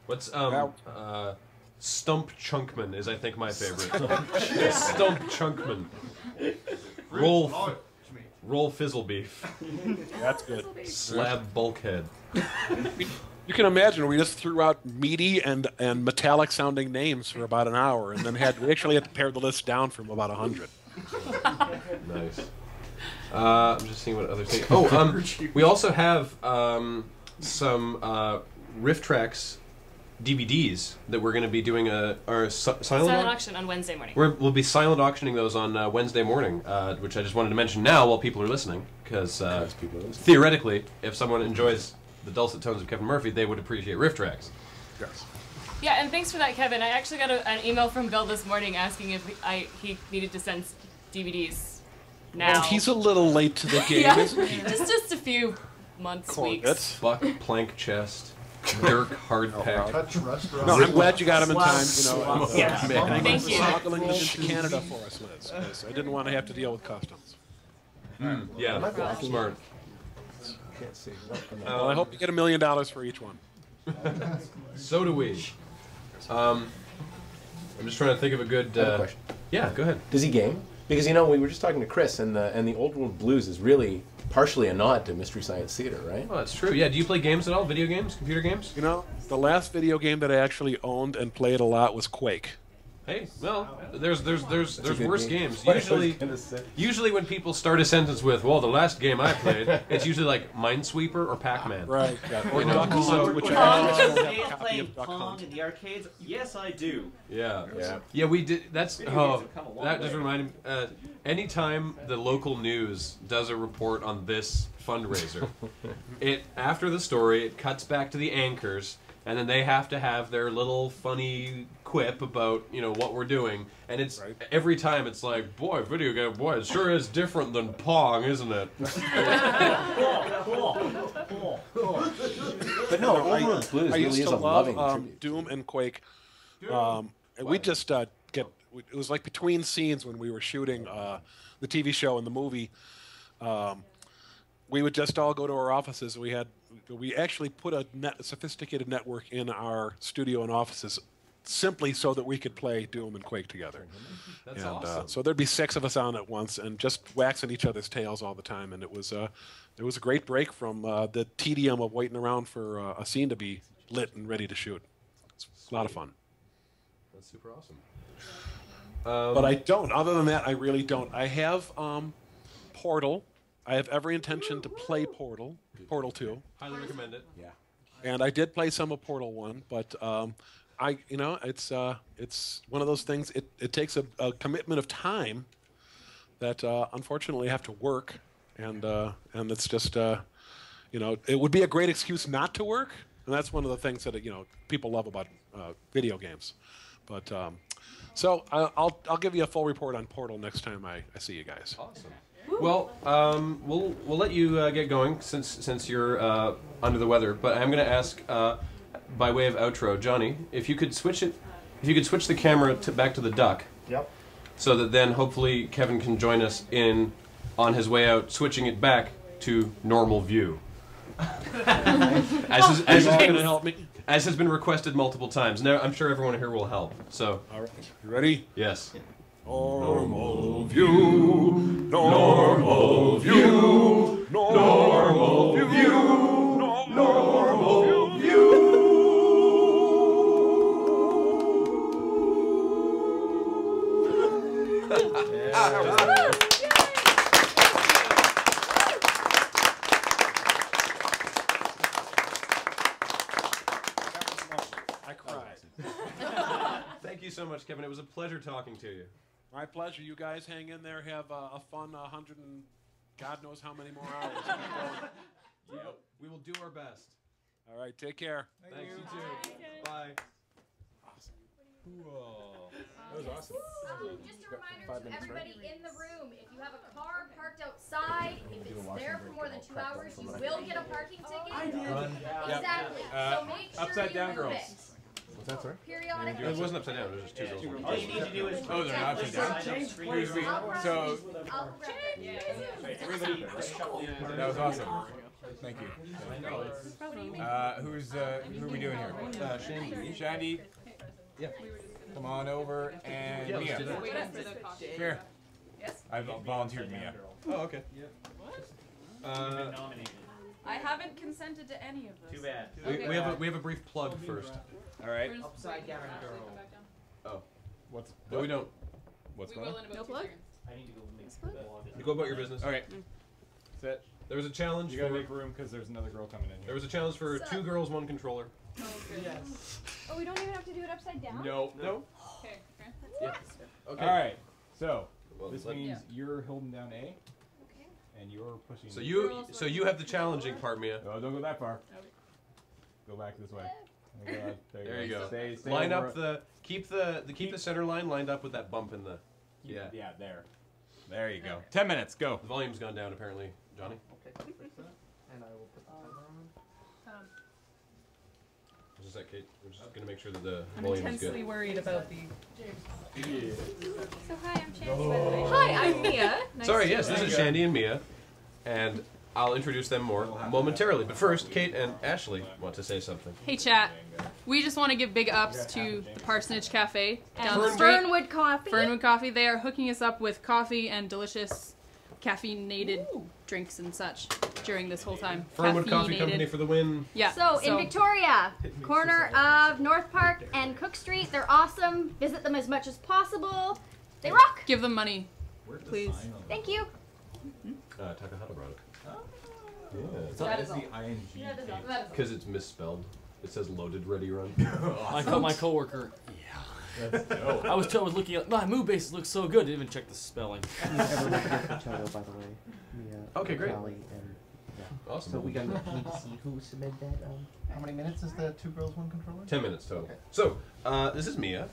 What's Stump Chunkman is I think my favorite. Stump Chunkman. Roll fizzle beef. That's good. Slab bulkhead. You can imagine we just threw out meaty and metallic sounding names for about an hour, and then we actually had to pare the list down from about 100. Nice. I'm just seeing what other things. Oh, we also have some Riff Tracks DVDs that we're going to be doing our silent auction on Wednesday morning. We'll be silent auctioning those on Wednesday morning, which I just wanted to mention now while people are listening, because theoretically, if someone enjoys the dulcet tones of Kevin Murphy, they would appreciate Riff Tracks. Yes. Yeah, and thanks for that, Kevin. I actually got an email from Bill this morning asking if he needed to send DVDs now. Well, he's a little late to the game, yeah. isn't he? Just a few months, weeks. Buck, plank chest. Dirk, hard pack. No, I'm glad you got him in time. Thank you. Smuggling them into Canada for us, Liz. Because I didn't want to have to deal with customs. Yeah, smart. Can't see. Well, I hope you get $1 million for each one. So do we. I'm just trying to think of a good. I have a question. Yeah, go ahead. Does he game? Because we were just talking to Chris, and the Old World Blues is really partially a nod to Mystery Science Theater, right? Oh, that's true. Yeah. Do you play games at all? Video games? Computer games? The last video game that I actually owned and played a lot was Quake. Hey, well, there's worse game. games. Usually when people start a sentence with, "Well, the last game I played," it's usually like Minesweeper or Pac-Man. Right. Yeah. Or Duck Hunt, which I play Pong in the arcades. Yes, I do. Yeah. We did. That just reminded me. Anytime the local news does a report on this fundraiser, after the story, it cuts back to the anchors. And then they have to have their little funny quip about, what we're doing. And it's every time it's like, boy, video game, boy, it sure is different than Pong, isn't it? But no, Old World Blues I really used is to a loving love tribute. Doom and Quake. We just it was like between scenes when we were shooting the TV show and the movie. We would just all go to our offices. We actually put a sophisticated network in our studio and offices simply so that we could play Doom and Quake together. That's awesome. So there'd be 6 of us on at once and just waxing each other's tails all the time. And it was a great break from the tedium of waiting around for a scene to be lit and ready to shoot. It's a lot of fun. That's super awesome. But I don't. Other than that, I really don't. I have Portal. I have every intention to play Portal 2. Highly recommend it. Yeah. And I did play some of Portal 1, but it's one of those things. It takes a commitment of time that unfortunately I have to work, and it's just it would be a great excuse not to work, and that's one of the things that people love about video games. But so I'll give you a full report on Portal next time I see you guys. Awesome. Well, we'll let you get going since you're under the weather. But I'm going to ask, by way of outro, Johnny, if you could switch the camera back to the duck. Yep. So that then hopefully Kevin can join us on his way out, switching it back to normal view. As has been requested multiple times. Now I'm sure everyone here will help. So. All right. You ready? Yes. Normal view, normal view, normal view, normal view. I cried. Thank you so much, Kevin. It was a pleasure talking to you. My pleasure. You guys hang in there. Have a fun 100 and God knows how many more hours. We will do our best. All right. Take care. Thanks. You too. Bye. Awesome. Whoa. That was awesome. Just a reminder to everybody in the room, if you have a car parked outside, if it's there for more than 2 hours, you will get a parking ticket. I did. Exactly. So make sure Upside you down move girls. it. What's that, sorry? Periodic. It wasn't upside down. It was just two girls. All you need to do is. Oh, they're not upside down. So that was awesome. Thank you. Who are we doing here? Shandy. Shandy. Yeah. Come on over and Mia. Here. Yes. I volunteered Mia. Oh, okay. I haven't consented to any of this. Too bad. We have a brief plug first. All right. Upside down girl. Oh. What's No, we don't. What's We going will on? in about 2 seconds. I need to go make You go about your business. All right. Sit. There was a challenge. You gotta make room because there's another girl coming in There here. was a challenge for 2 girls, 1 controller. Oh, we don't even have to do it upside down? No. Okay. Yeah. Okay. All right. So Well, this let- means you're holding down A, Okay. and you're pushing. So you have the challenging part, Mia. Oh, don't go that far. Go back this way. Oh, God. There you go. Stay Line over- up the keep the center line lined up with that bump in the. Yeah. Yeah, there. There you go. 10 minutes. Go. The volume's gone down apparently, Johnny. And I will put the timer on. Just that, Kate. We're just gonna make sure that the I'm volume is intensely good. worried about the. So hi, I'm Shandy, by the way. Hi, I'm Mia. Nice Sorry, to yes, meet this you. is Shandy and Mia, and I'll introduce them more momentarily. But first, Kate and Ashley want to say something. Hey chat, we just want to give big ups to the Parsonage Cafe down the street. Fernwood Coffee. Fernwood Coffee. They are hooking us up with coffee and delicious caffeinated drinks and such during this whole time. Fernwood Coffee Caffeinated. Company for the win. Yeah. So, in Victoria, corner of North Park and Cook Street. They're awesome. Visit them as much as possible. They rock. Give them money, please. Thank you. Takahata brought it. That is all. Yeah, because it's misspelled. It says loaded ready run. I called my coworker. Yeah. I was looking at my move bases look so good. Didn't even check the spelling. Okay, great. Awesome. So we gotta need to see who submitted that. How many minutes is the 2 girls, 1 controller? 10 minutes total. Okay. So, this is Mia.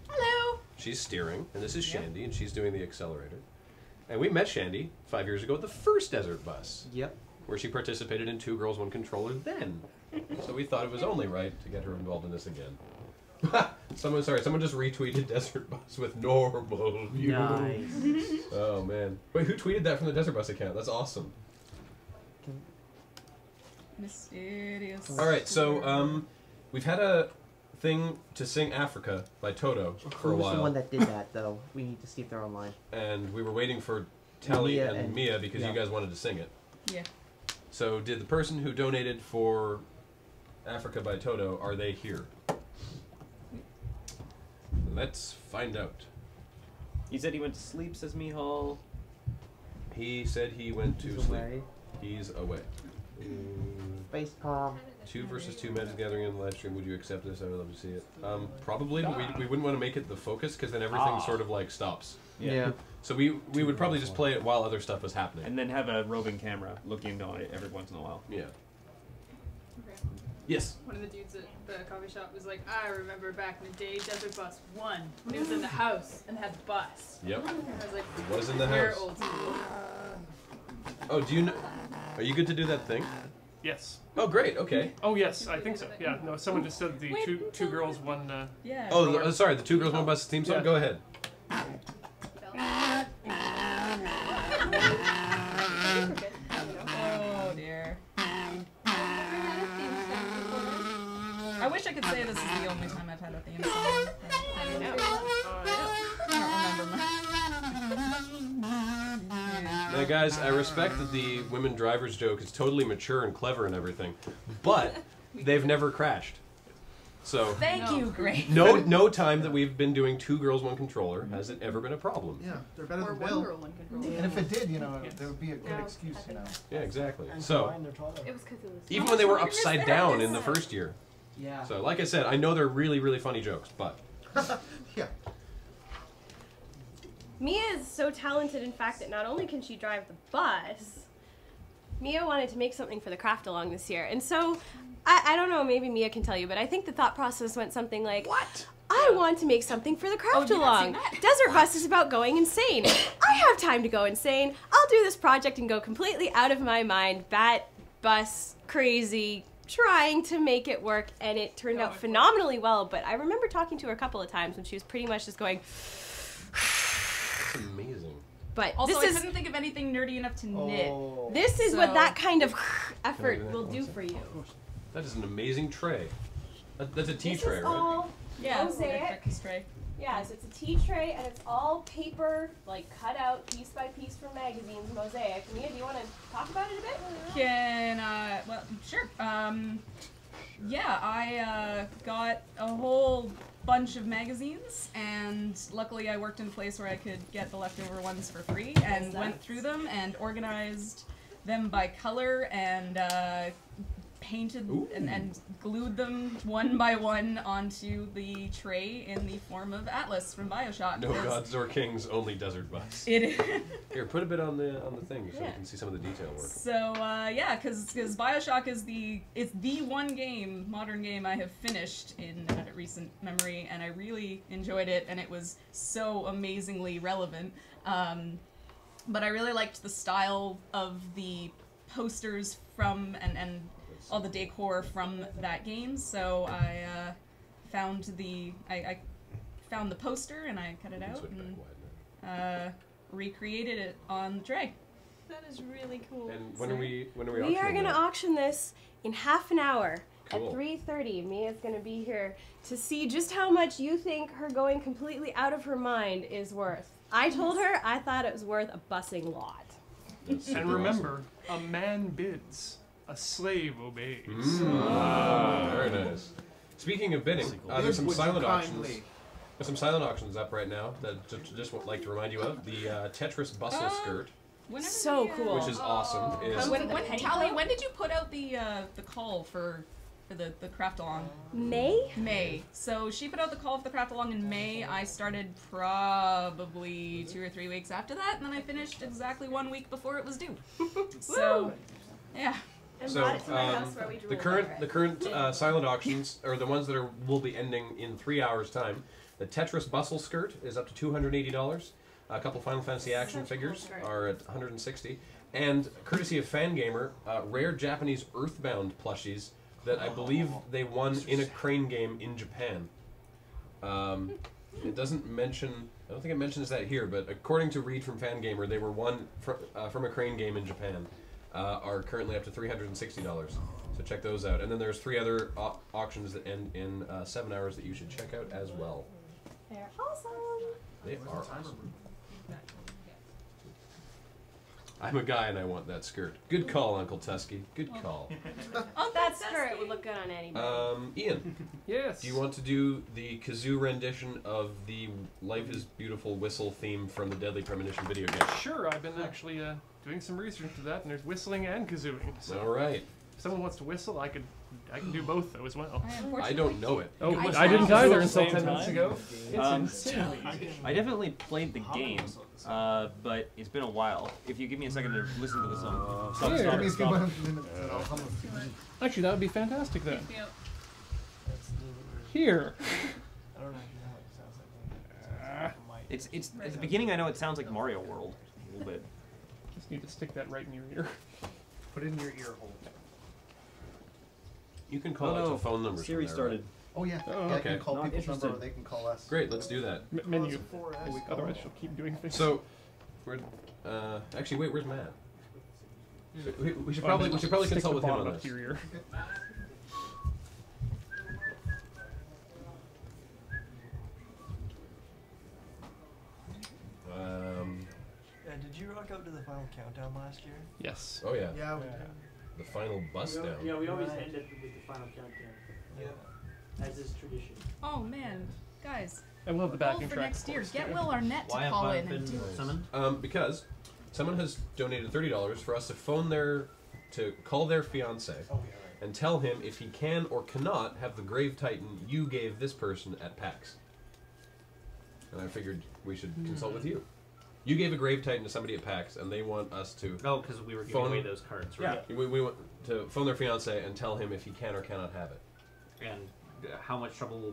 Hello. She's steering, and this is Shandy, and she's doing the accelerator. And we met Shandy 5 years ago at the first Desert Bus, Yep. where she participated in 2 girls, 1 controller then. So we thought it was only right to get her involved in this again. Someone just retweeted Desert Bus with normal view. Nice. Oh man. Wait, who tweeted that from the Desert Bus account? That's awesome. Mysterious. Alright, so we've had a thing to sing Africa by Toto for a Who's the one while. that did that, though? We need to see if they're online. And we were waiting for Tally Mia and and- Mia because yeah. you guys wanted to sing it. Yeah. So did the person who donated for Africa by Toto, are they here? Let's find out. He said he went to sleep, says Mihal. He said he went to He's sleep. away. He's away. Face palm. 2 versus 2 Meds gathering in the live stream. Would you accept this? I would love to see it. Probably, but we wouldn't want to make it the focus because then everything sort of like stops. Yeah. So we would probably just play it while other stuff was happening. And then have a roving camera looking on it every once in a while. Yeah. Okay. Yes. One of the dudes at the coffee shop was like, I remember back in the day, Desert Bus 1, when it was in the house and had the bus. Yep. I was like, It was in the we're house. old school. Oh, do you know? Are you good to do that thing? Yes. Oh, great. Okay. Oh, yes, I think so. Yeah, no, someone just said the two girls, 1. Yeah. Oh, sorry. The 2 girls, 1 bus theme song. Yeah. Go ahead. Oh dear. I wish I could say this is the only time I've had a theme song. I don't know. I don't remember much. Now, guys, I respect that the women drivers joke is totally mature and clever and everything, but they've never crashed. So Thank you, great. no time that we've been doing 2 girls, 1 controller has it ever been a problem. Yeah, they're better Or than one Bill. girl, 1 controller. And if it did, you know, there would be a good excuse, you know. Yeah, exactly. So It was because it was. even when they were upside down in the first year. Yeah. So like I said, I know they're really, really funny jokes, but Yeah. Mia is so talented, in fact, that not only can she drive the bus, Mia wanted to make something for the craft along this year. And so, I don't know, maybe Mia can tell you, but I think the thought process went something like, what? I want to make something for the craft along. Desert Bus is about going insane. I have time to go insane. I'll do this project and go completely out of my mind, bat, bus, crazy, trying to make it work, and it turned out phenomenally well. But I remember talking to her a couple of times when she was pretty much just going. That's amazing. But also, this I couldn't think of anything nerdy enough to knit. This is what that kind of effort will do for you. That is an amazing tray. That's a tea This tray, is right? all Yeah, mosaic. breakfast tray. Yeah, so it's a tea tray, and it's all paper, like cut out piece by piece from magazines, mosaic. Mia, do you want to talk about it a bit? Can well, sure. Yeah, I got a whole bunch of magazines, and luckily I worked in a place where I could get the leftover ones for free, and went through them and organized them by color and painted and glued them one by one onto the tray in the form of Atlas from BioShock. No gods or kings, only desert bus. It is. Here, put a bit on the thing so you can see some of the detail work. So yeah, because BioShock is the one game, modern game I have finished in recent memory, and I really enjoyed it, and it was so amazingly relevant. But I really liked the style of the posters from and all the decor from that game, so I found the poster and I cut it out and recreated it on the tray. That is really cool. And when are we We are going to auction this in half an hour. Cool. At 3:30, Mia's going to be here to see just how much you think her going completely out of her mind is worth. I told her I thought it was worth a bussing lot. And remember, a man bids, a slave obeys. Very nice. Speaking of bidding, there's some silent auctions. There's some silent auctions up right now that just would like to remind you of. The Tetris bustle skirt. So cool. Which is awesome. Tally, when did you put out the call for the craft-along? May? May. So she put out the call for the craft-along in May. I started probably 2 or 3 weeks after that, and then I finished exactly 1 week before it was due. So, yeah. So the current silent auctions are the ones that will be ending in 3 hours' time. The Tetris bustle skirt is up to $280. A couple Final Fantasy action figures are at $160, and courtesy of Fangamer, rare Japanese Earthbound plushies that I believe they won in a crane game in Japan. It doesn't mention. I don't think it mentions that here, but according to Reed from Fangamer, they were won from a crane game in Japan. Are currently up to $360. So check those out. And then there's 3 other auctions that end in 7 hours that you should check out as well. They're awesome. They are awesome. I'm a guy and I want that skirt. Good call, Uncle Tusky. Good call. Oh, that skirt would look good on anybody. Ian. Yes. Do you want to do the kazoo rendition of the Life is Beautiful whistle theme from the Deadly Premonition video game? Sure, I've been actually doing some research into that, and there's whistling and kazooing. So all right. If someone wants to whistle, I can do both though as well. I don't know it. Oh, I didn't either until 10 minutes ago. I definitely played the game, but it's been a while. If you give me a second to listen to the song. Actually, that would be fantastic then. Here. I don't know how it sounds like. It's at the beginning. I know it sounds like Mario World a little bit. Just need to stick that right in your ear. Put it in your ear hole. You can call out to phone numbers. Siri from there, started. Right? Oh yeah. Oh, Yeah, I okay. can call people's number, or they can call us. Great, let's do that. Menu. Otherwise, she'll keep doing things. So, we're actually wait. Where's Matt? We should probably consult with him on this. Did you rock out to the final countdown last year? Yes. Oh yeah. Yeah, we did. The final bus down. Yeah, we always end it with the final countdown. Yeah. As is tradition. Oh man, guys. I love the goal backing for track. next year. Get Will Arnett to call in and do it. Because someone has donated $30 for us to call their fiance and tell him if he can or cannot have the Grave Titan you gave this person at PAX. And I figured we should consult with you. You gave a Grave Titan to somebody at PAX, and they want us to. Oh, because we were giving away those cards, right? Yeah, we want to phone their fiance and tell him if he can or cannot have it. And how much trouble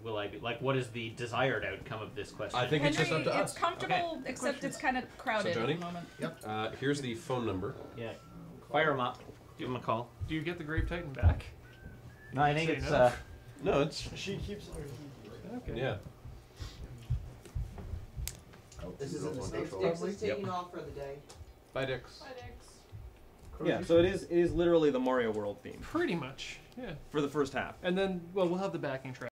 will I be? Like, what is the desired outcome of this question? I think it's just up to us. It's comfortable, except it's kind of crowded So, Johnny, at the moment. here's the phone number. Yeah, fire them up. Give him a call. Do you get the Grave Titan back? No, I think Say it's no? No, it's She keeps her. Okay. yeah. This is in the States, Dix is probably? taking off for the day. Bye, Dix. yeah. So it is literally the Mario World theme Pretty much, yeah. for the first half. And then, well, we'll have the backing track.